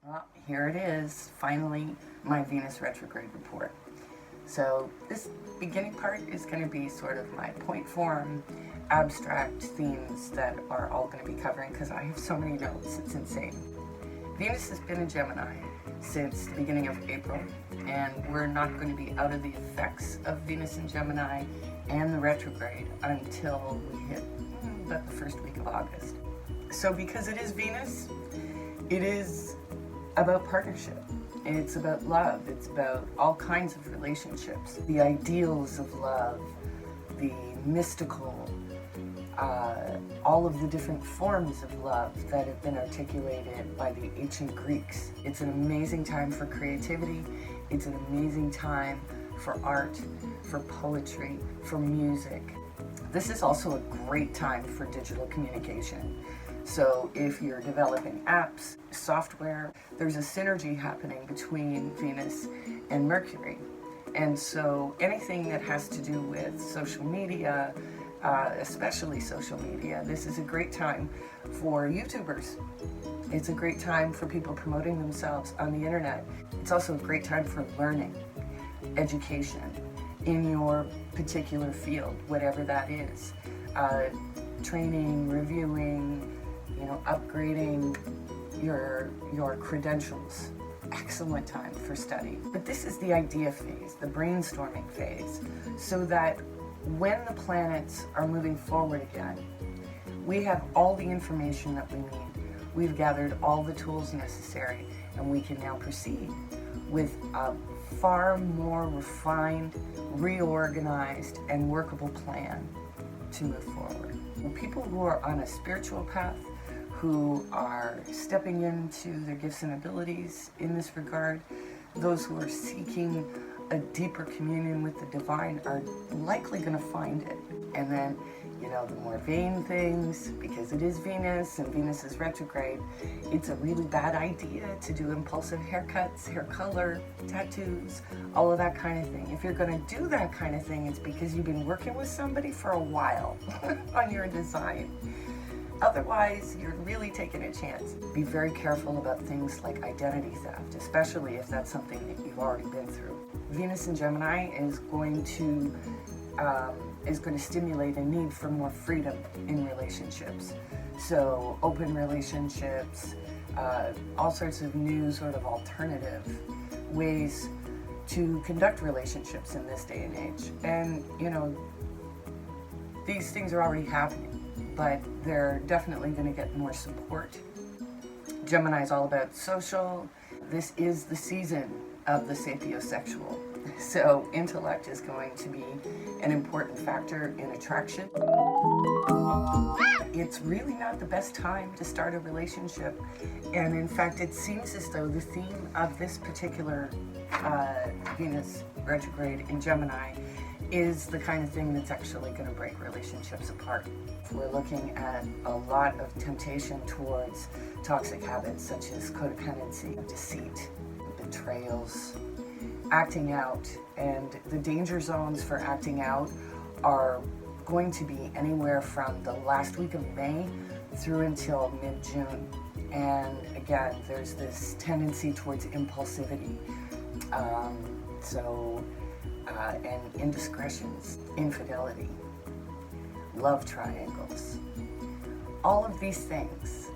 Well, here it is, finally, my Venus retrograde report. So this beginning part is going to be sort of my point form, abstract themes that are all going to be covering because I have so many notes, it's insane. Venus has been in Gemini since the beginning of April, and we're not going to be out of the effects of Venus in Gemini and the retrograde until we hit about the first week of August. So because it is Venus, it is about partnership. It's about love. It's about all kinds of relationships. The ideals of love, the mystical, all of the different forms of love that have been articulated by the ancient Greeks. It's an amazing time for creativity. It's an amazing time for art, for poetry, for music. This is also a great time for digital communication. So if you're developing apps, software, there's a synergy happening between Venus and Mercury. And so anything that has to do with social media, especially social media, this is a great time for YouTubers. It's a great time for people promoting themselves on the internet. It's also a great time for learning, education in your particular field, whatever that is. Training, reviewing, upgrading your credentials. Excellent time for study. But this is the idea phase, the brainstorming phase, so that when the planets are moving forward again, we have all the information that we need. We've gathered all the tools necessary, and we can now proceed with a far more refined, reorganized, and workable plan to move forward. People who are on a spiritual path, who are stepping into their gifts and abilities in this regard, those who are seeking a deeper communion with the divine are likely going to find it. And then, the more vain things, because it is Venus and Venus is retrograde, it's a really bad idea to do impulsive haircuts, hair color, tattoos, all of that kind of thing. If you're going to do that kind of thing, it's because you've been working with somebody for a while on your design. Otherwise, you're really taking a chance. Be very careful about things like identity theft, especially if that's something that you've already been through. Venus in Gemini is going to stimulate a need for more freedom in relationships. So open relationships, all sorts of new sort of alternative ways to conduct relationships in this day and age. And, these things are already happening, but they're definitely going to get more support. Gemini is all about social. This is the season of the sapiosexual. So intellect is going to be an important factor in attraction. It's really not the best time to start a relationship. And in fact, it seems as though the theme of this particular Venus retrograde in Gemini is the kind of thing that's actually going to break relationships apart. We're looking at a lot of temptation towards toxic habits such as codependency, deceit, betrayals, acting out, and the danger zones for acting out are going to be anywhere from the last week of May through until mid-June. And again, there's this tendency towards impulsivity. And indiscretions, infidelity, love triangles. All of these things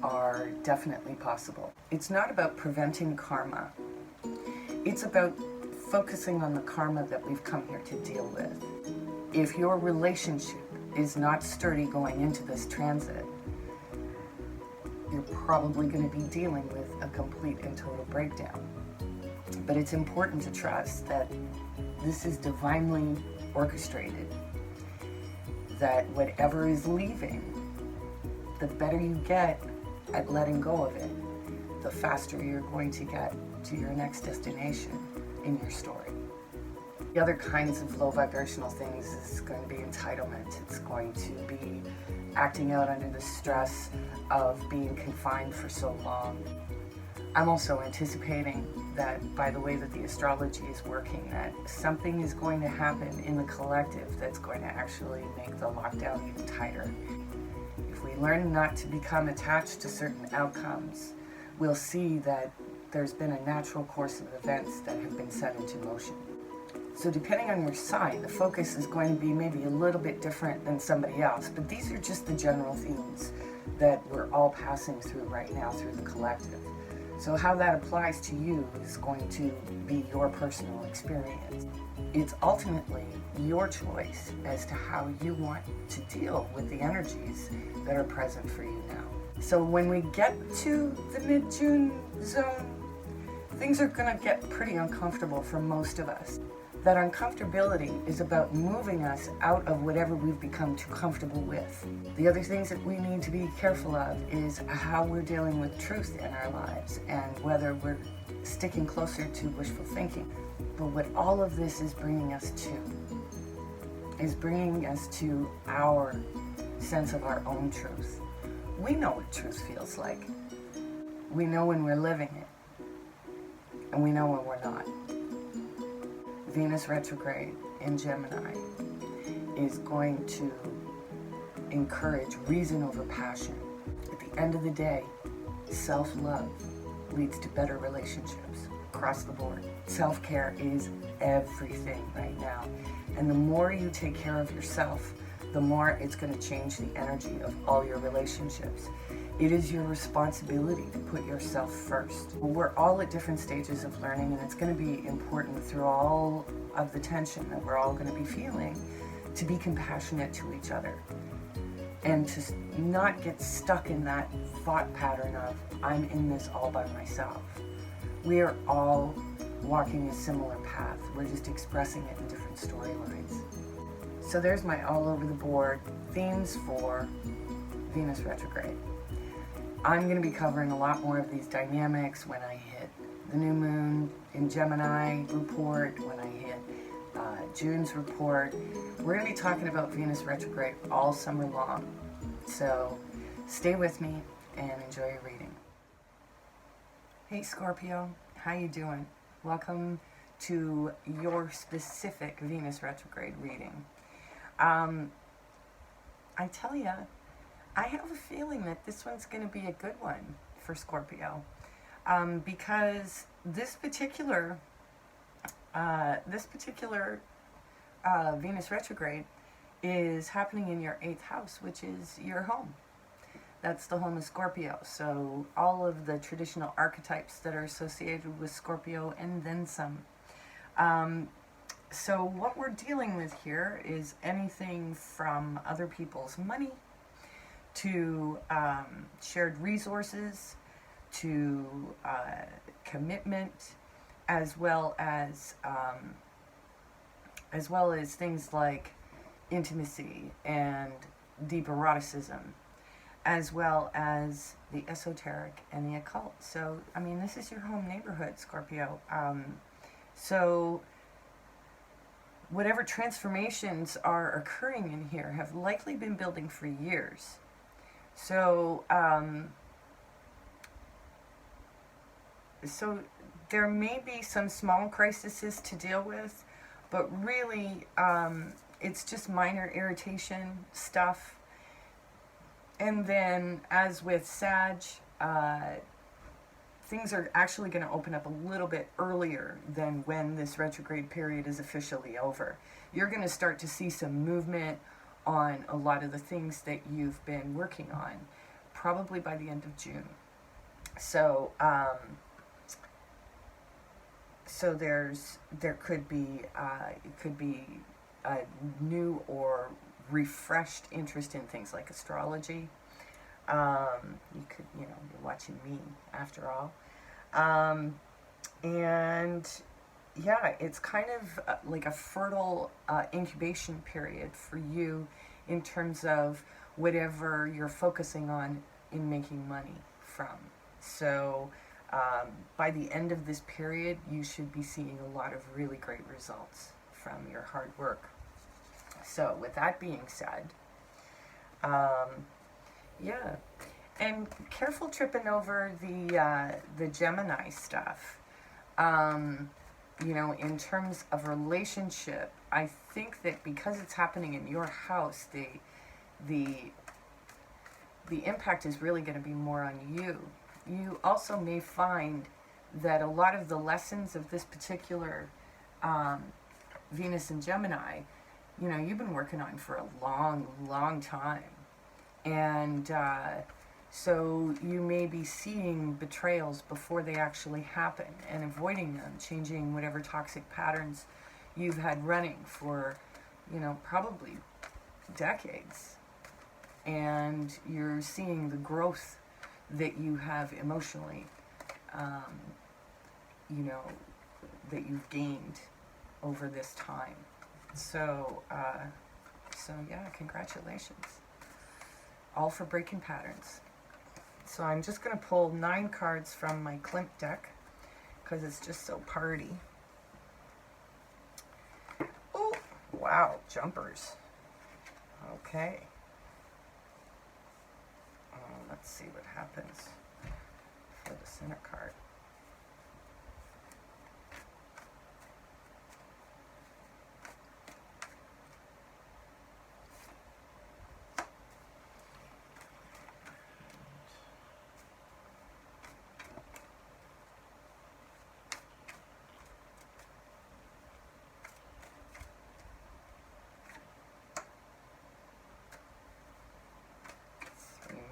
are definitely possible. It's not about preventing karma. It's about focusing on the karma that we've come here to deal with. If your relationship is not sturdy going into this transit, you're probably going to be dealing with a complete and total breakdown. But it's important to trust that this is divinely orchestrated, that whatever is leaving, the better you get at letting go of it, the faster you're going to get to your next destination in your story. The other kinds of low vibrational things is going to be entitlement. It's going to be acting out under the stress of being confined for so long. I'm also anticipating that by the way that the astrology is working, that something is going to happen in the collective that's going to actually make the lockdown even tighter. If we learn not to become attached to certain outcomes, we'll see that there's been a natural course of events that have been set into motion. So depending on your sign, the focus is going to be maybe a little bit different than somebody else, but these are just the general themes that we're all passing through right now through the collective. So how that applies to you is going to be your personal experience. It's ultimately your choice as to how you want to deal with the energies that are present for you now. So when we get to the mid-June zone, things are going to get pretty uncomfortable for most of us. That uncomfortability is about moving us out of whatever we've become too comfortable with. The other things that we need to be careful of is how we're dealing with truth in our lives and whether we're sticking closer to wishful thinking. But what all of this is bringing us to our sense of our own truth. We know what truth feels like. We know when we're living it, and we know when we're not. Venus retrograde in Gemini is going to encourage reason over passion. At the end of the day, self-love leads to better relationships across the board. Self-care is everything right now. And the more you take care of yourself, the more it's going to change the energy of all your relationships. It is your responsibility to put yourself first. We're all at different stages of learning, and it's going to be important through all of the tension that we're all going to be feeling to be compassionate to each other and to not get stuck in that thought pattern of, I'm in this all by myself. We are all walking a similar path. We're just expressing it in different storylines. So there's my all over the board themes for Venus retrograde. I'm going to be covering a lot more of these dynamics when I hit the new moon in Gemini report, when I hit June's report. We're going to be talking about Venus retrograde all summer long. So stay with me and enjoy your reading. Hey Scorpio, how you doing? Welcome to your specific Venus retrograde reading. I tell you, I have a feeling that this one's going to be a good one for Scorpio, because this particular Venus retrograde is happening in your 8th house, which is your home. That's the home of Scorpio. So all of the traditional archetypes that are associated with Scorpio and then some. So what we're dealing with here is anything from other people's money to shared resources, to commitment, as well as things like intimacy and deep eroticism, as well as the esoteric and the occult. So, I mean, this is your home neighborhood, Scorpio. So whatever transformations are occurring in here have likely been building for years. So, so there may be some small crises to deal with, but really, it's just minor irritation stuff. And then, as with Sag, things are actually going to open up a little bit earlier than when this retrograde period is officially over. You're going to start to see some movement on a lot of the things that you've been working on, probably by the end of June. So, so there could be a new or refreshed interest in things like astrology. You could, you're watching me after all. And yeah, it's kind of like a fertile incubation period for you in terms of whatever you're focusing on in making money from. So by the end of this period, you should be seeing a lot of really great results from your hard work. So with that being said, yeah, and careful tripping over the Gemini stuff. In terms of relationship, I think that because it's happening in your house, the impact is really going to be more on you you also may find that a lot of the lessons of this particular Venus and Gemini, you know, you've been working on for a long, long time. And so you may be seeing betrayals before they actually happen and avoiding them, changing whatever toxic patterns you've had running for, you know, probably decades. And you're seeing the growth that you have emotionally, you know, that you've gained over this time. So yeah, congratulations. All for breaking patterns. So I'm just going to pull 9 cards from my Klimt deck because it's just so party. Oh, wow, jumpers. Okay. Let's see what happens for the center card.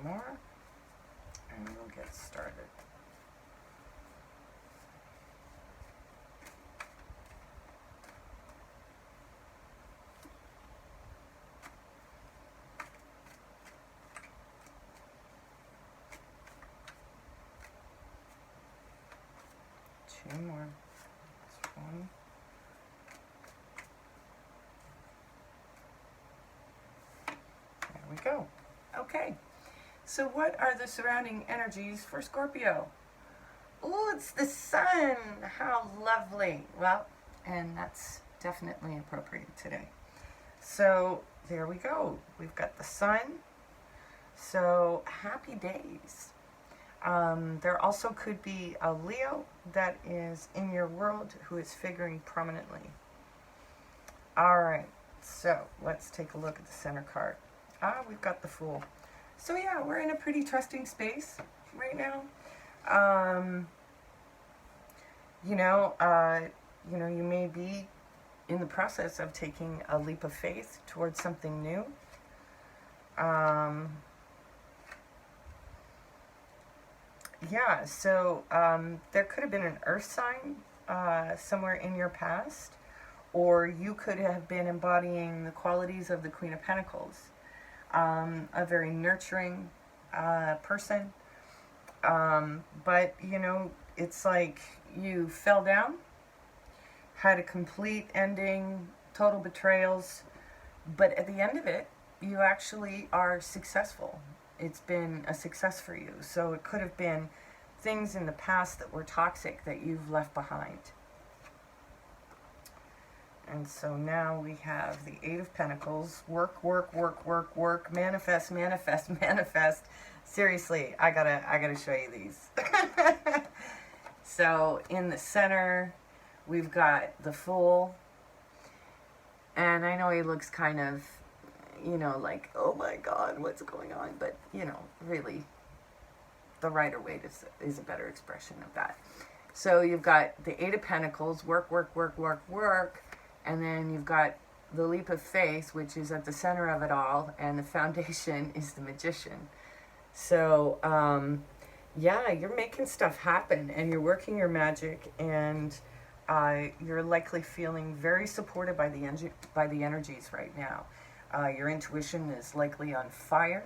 More, and we'll get started. Two more. That's one. There we go. Okay. So what are the surrounding energies for Scorpio? Oh, it's the sun. How lovely. Well, and that's definitely appropriate today. So there we go. We've got the sun. So happy days. There also could be a Leo that is in your world who is figuring prominently. All right. So let's take a look at the center card. We've got the Fool. So yeah, we're in a pretty trusting space right now. You know, you may be in the process of taking a leap of faith towards something new. Yeah, so there could have been an earth sign somewhere in your past, or you could have been embodying the qualities of the Queen of Pentacles. A very nurturing person, but you know, it's like you fell down, had a complete ending, total betrayals, but at the end of it, you actually are successful. It's been a success for you. So it could have been things in the past that were toxic that you've left behind. And so now we have the 8 of Pentacles. Work, work, work, work, work. Manifest, manifest, manifest. Seriously, I gotta show you these. So in the center, we've got the Fool. And I know he looks kind of, you know, like, oh my God, what's going on? But, you know, really, the Rider-Waite is a better expression of that. So you've got the 8 of Pentacles. Work, work, work, work, work. And then you've got the leap of faith, which is at the center of it all, and the foundation is the Magician. So, yeah, you're making stuff happen, and you're working your magic, and you're likely feeling very supported by the energies right now. Your intuition is likely on fire.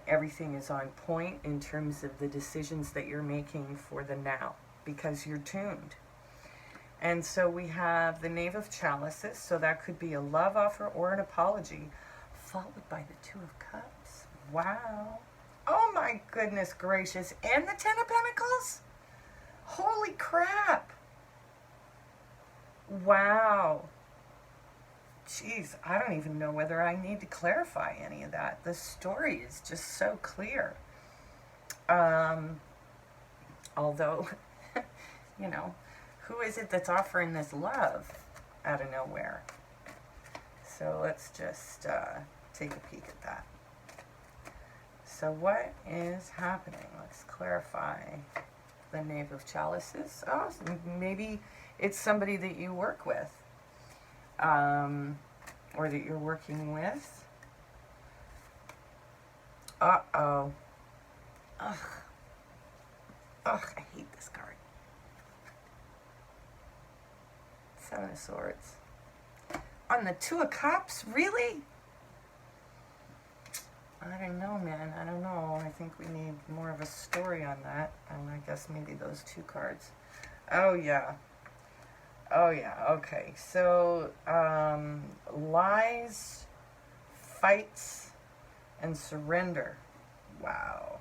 Everything is on point in terms of the decisions that you're making for the now, because you're tuned. And so we have the Knave of Chalices, so that could be a love offer or an apology, followed by the 2 of Cups. Wow. Oh my goodness gracious. And the 10 of Pentacles? Holy crap. Wow. Jeez, I don't even know whether I need to clarify any of that. The story is just so clear. Although, you know, who is it that's offering this love out of nowhere? So let's just take a peek at that. so what is happening? Let's clarify the Knave of Chalices. Oh, so maybe it's somebody that you work with, or that you're working with. Uh-oh. Ugh. Ugh, I hate this card. Seven of Swords. On the Two of Cups? Really? I don't know, man. I don't know. I think we need more of a story on that. And I guess maybe those two cards. Oh, yeah. Oh, yeah. Okay. So, lies, fights, and surrender. Wow.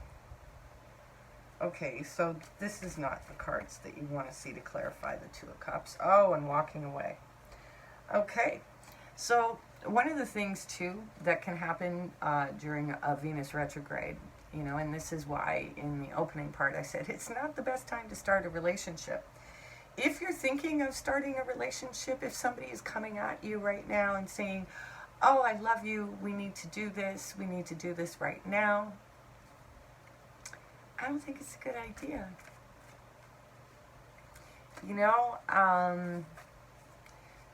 Okay, so this is not the cards that you want to see to clarify the Two of Cups. Oh, and walking away. Okay. So one of the things, too, that can happen during a Venus retrograde, you know, and this is why in the opening part I said it's not the best time to start a relationship. If you're thinking of starting a relationship, if somebody is coming at you right now and saying, oh, I love you, we need to do this right now, I don't think it's a good idea. You know,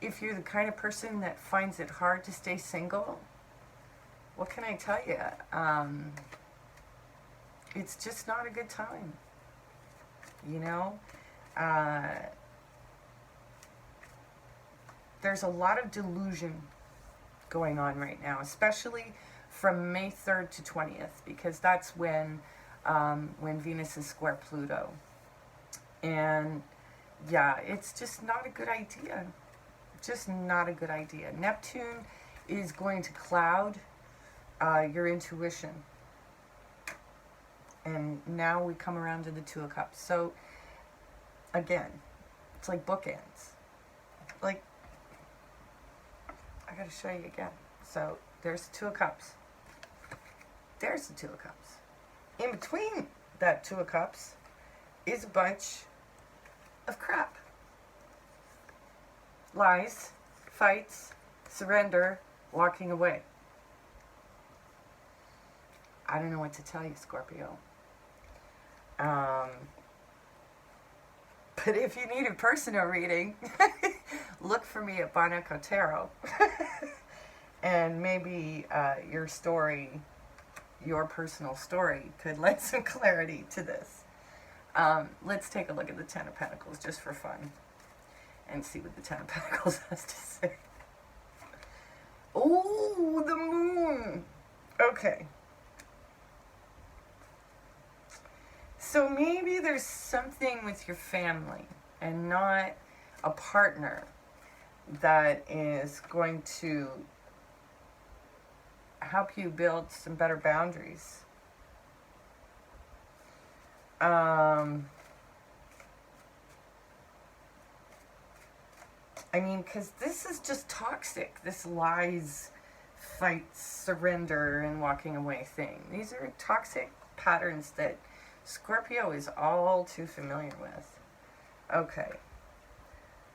if you're the kind of person that finds it hard to stay single, what can I tell you? It's just not a good time. You know? There's a lot of delusion going on right now, especially from May 3rd to 20th, because that's when Venus is square Pluto. And yeah, it's just not a good idea. Just not a good idea. Neptune is going to cloud your intuition. And now we come around to the Two of Cups. So, again, it's like bookends. Like, I gotta show you again. So, there's the Two of Cups. There's the Two of Cups. In between that Two of Cups is a bunch of crap. Lies, fights, surrender, walking away. I don't know what to tell you, Scorpio. But if you need a personal reading, look for me at Barnaco Tarot. And maybe your story, your personal story, could lend some clarity to this. Let's take a look at the Ten of Pentacles just for fun and see what the Ten of Pentacles has to say. Oh, the Moon. Okay. So maybe there's something with your family and not a partner that is going to help you build some better boundaries. I mean, because this is just toxic. This lies, fights, surrender, and walking away thing. These are toxic patterns that Scorpio is all too familiar with. Okay.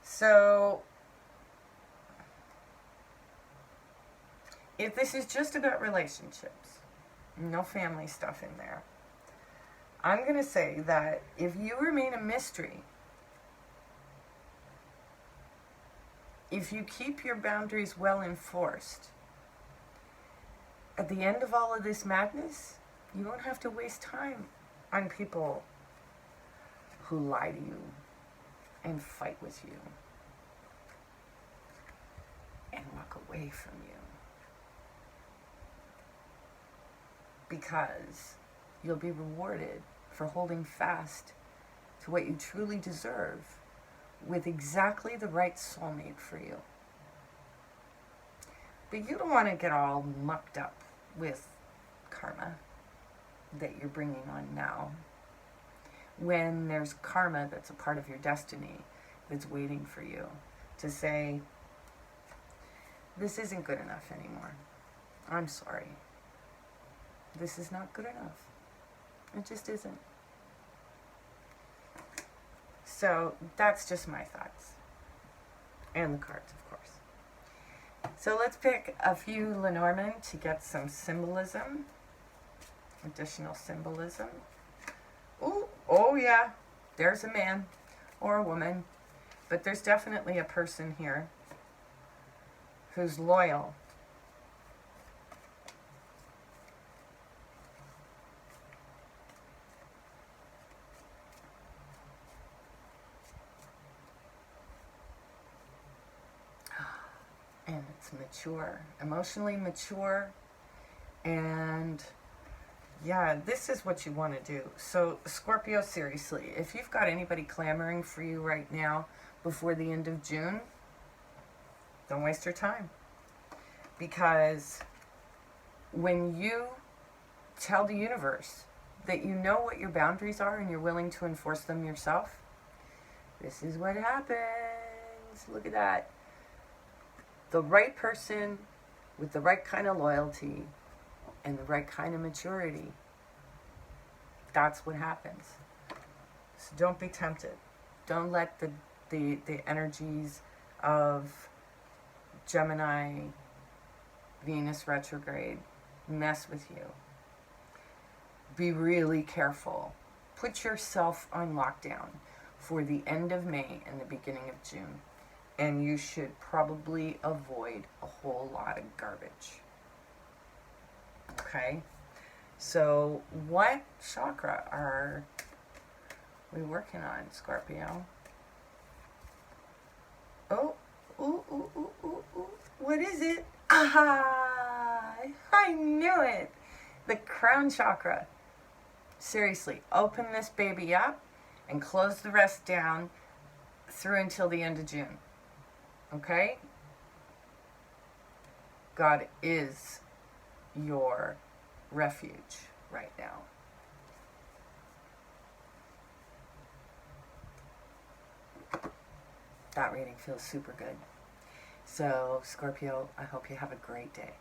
So, if this is just about relationships, no family stuff in there, I'm going to say that if you remain a mystery, if you keep your boundaries well enforced, at the end of all of this madness, you won't have to waste time on people who lie to you and fight with you and walk away from you. Because you'll be rewarded for holding fast to what you truly deserve with exactly the right soulmate for you. But you don't want to get all mucked up with karma that you're bringing on now, when there's karma that's a part of your destiny that's waiting for you to say, this isn't good enough anymore. I'm sorry. This is not good enough. It just isn't. So that's just my thoughts. And the cards, of course. So let's pick a few Lenormand to get some symbolism Additional symbolism. Ooh, oh yeah, there's a man or a woman, but there's definitely a person here who's loyal. And it's mature, emotionally mature, and yeah, this is what you want to do. So Scorpio, seriously, if you've got anybody clamoring for you right now before the end of June, don't waste your time. Because when you tell the universe that you know what your boundaries are and you're willing to enforce them yourself, this is what happens. Look at that. The right person with the right kind of loyalty and the right kind of maturity. That's what happens. So don't be tempted. Don't let the energies of Gemini, Venus retrograde mess with you. Be really careful. Put yourself on lockdown for the end of May and the beginning of June. And you should probably avoid a whole lot of garbage. Okay? So what chakra are we working on, Scorpio? Oh, ooh, ooh, ooh, ooh, ooh. What is it? Ah, I knew it. The crown chakra. Seriously, open this baby up and close the rest down through until the end of June. Okay? God is your refuge right now. That reading feels super good. So, Scorpio, I hope you have a great day.